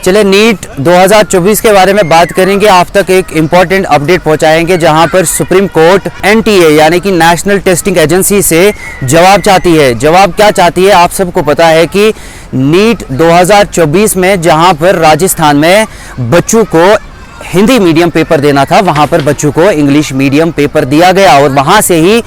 चले नीट 2024 के बारे में बात करेंगे। आप तक एक इम्पॉर्टेंट अपडेट पहुंचाएंगे जहां पर सुप्रीम कोर्ट एनटीए यानी कि नेशनल टेस्टिंग एजेंसी से जवाब चाहती है। जवाब क्या चाहती है, आप सबको पता है कि नीट 2024 में जहां पर राजस्थान में बच्चों को हिंदी मीडियम पेपर देना था, वहां पर बच्चों को इंग्लिश मीडियम पेपर दिया गया और वहां से ही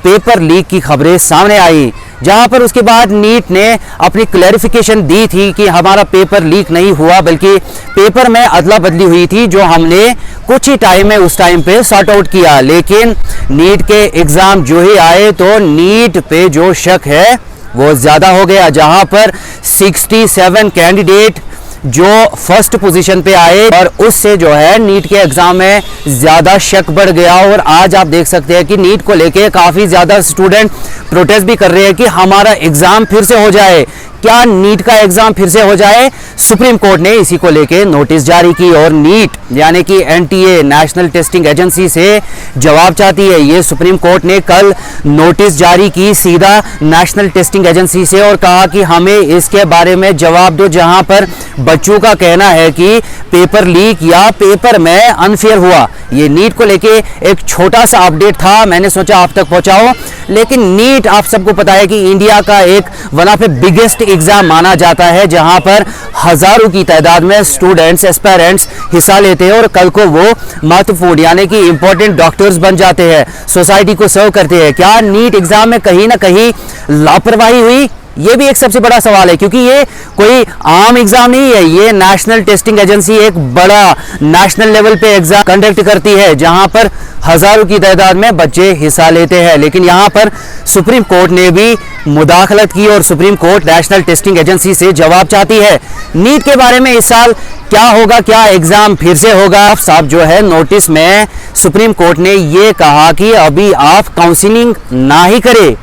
पेपर लीक की खबरें सामने आई। जहां पर उसके बाद नीट ने अपनी क्लैरिफिकेशन दी थी कि हमारा पेपर लीक नहीं हुआ बल्कि पेपर में अदला बदली हुई थी, जो हमने कुछ ही टाइम में उस टाइम पे सॉर्ट आउट किया। लेकिन नीट के एग्जाम जो ही आए तो नीट पे जो शक है वो ज्यादा हो गया, जहां पर 67 कैंडिडेट जो फर्स्ट पोजीशन पे आए और उससे जो है नीट के एग्जाम में ज्यादा शक बढ़ गया। और आज आप देख सकते हैं कि नीट को लेके काफी ज्यादा स्टूडेंट प्रोटेस्ट भी कर रहे हैं कि हमारा एग्जाम फिर से हो जाए। क्या नीट का एग्जाम फिर से हो जाए? सुप्रीम कोर्ट ने इसी को लेके नोटिस जारी की और नीट यानी कि एनटीए नेशनल टेस्टिंग एजेंसी से जवाब चाहती है। ये सुप्रीम कोर्ट ने कल नोटिस जारी की सीधा नेशनल टेस्टिंग एजेंसी से और कहा कि हमें इसके बारे में जवाब दो, जहां पर बच्चों का कहना है कि पेपर लीक या पेपर में अनफेयर हुआ। ये नीट को लेके एक छोटा सा अपडेट था, मैंने सोचा आप तक पहुंचाओ। लेकिन नीट आप सबको पता है कि इंडिया का एक one of the biggest exam माना जाता है, जहां पर हजारों की तादाद में स्टूडेंट्स एस्पायरेंट्स हिस्सा लेते हैं और कल को वो महत्वपूर्ण यानी कि इंपॉर्टेंट डॉक्टर्स बन जाते हैं, सोसाइटी को सर्व करते हैं। क्या नीट एग्जाम में कहीं ना कहीं लापरवाही हुई? ये भी एक सबसे बड़ा सवाल है, क्योंकि ये कोई आम एग्जाम नहीं है। ये नेशनल टेस्टिंग एजेंसी एक बड़ा नेशनल लेवल पे एग्जाम कंडक्ट करती है, जहां पर हजारों की तादाद में बच्चे हिस्सा लेते हैं। लेकिन यहां पर सुप्रीम कोर्ट ने भी मुदाखलत की और supreme court national testing agency से जवाब चाहती है। नीट के बारे में इस साल क्या होगा, क्या एग्जाम फिर से होगा? साहब जो है नोटिस में सुप्रीम कोर्ट ने ये कहा कि अभी आप काउंसलिंग ना ही करें,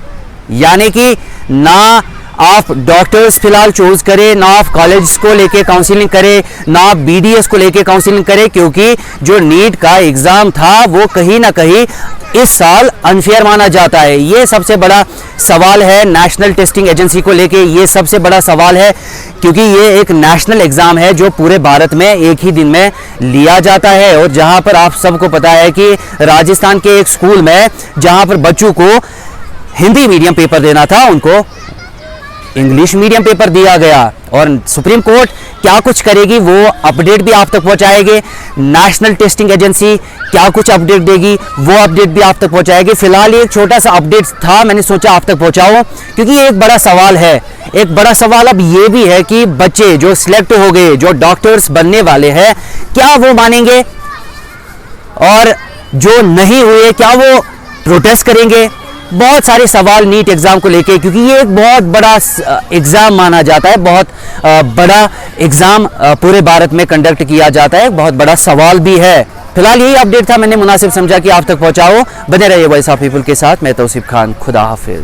यानी कि ना आप डॉक्टर्स फिलहाल चूज करें, ना आप कॉलेज को लेके काउंसलिंग करें, ना आप बीडीएस को लेके काउंसलिंग करें, क्योंकि जो नीट का एग्जाम था वो कहीं ना कहीं इस साल अनफेयर माना जाता है। ये सबसे बड़ा सवाल है नेशनल टेस्टिंग एजेंसी को लेके। ये सबसे बड़ा सवाल है क्योंकि ये एक नेशनल एग्जाम है जो पूरे भारत में एक ही दिन में लिया जाता है। और जहां पर आप सबको पता है कि राजस्थान के एक स्कूल में जहां पर बच्चों को हिंदी मीडियम पेपर देना था, उनको इंग्लिश मीडियम पेपर दिया गया। और सुप्रीम कोर्ट क्या कुछ करेगी वो अपडेट भी आप तक पहुंचाएंगे। नेशनल टेस्टिंग एजेंसी क्या कुछ अपडेट देगी वो अपडेट भी आप तक पहुंचाएगी। फिलहाल ये एक छोटा सा अपडेट था, मैंने सोचा आप तक पहुंचाऊं क्योंकि ये एक बड़ा सवाल है। एक बड़ा सवाल अब ये भी है कि बच्चे जो सिलेक्ट हो गए, जो डॉक्टर्स बनने वाले हैं, क्या वो मानेंगे? और जो नहीं हुए क्या वो प्रोटेस्ट करेंगे? बहुत सारे सवाल नीट एग्जाम को लेके, क्योंकि ये एक बहुत बड़ा एग्जाम माना जाता है, बहुत बड़ा एग्जाम पूरे भारत में कंडक्ट किया जाता है, बहुत बड़ा सवाल भी है। फिलहाल यही अपडेट था, मैंने मुनासिब समझा कि आप तक पहुंचाओ। बने रहिए वॉइस ऑफ पीपल के साथ। मैं तौसीफ खान, खुदा हाफिज।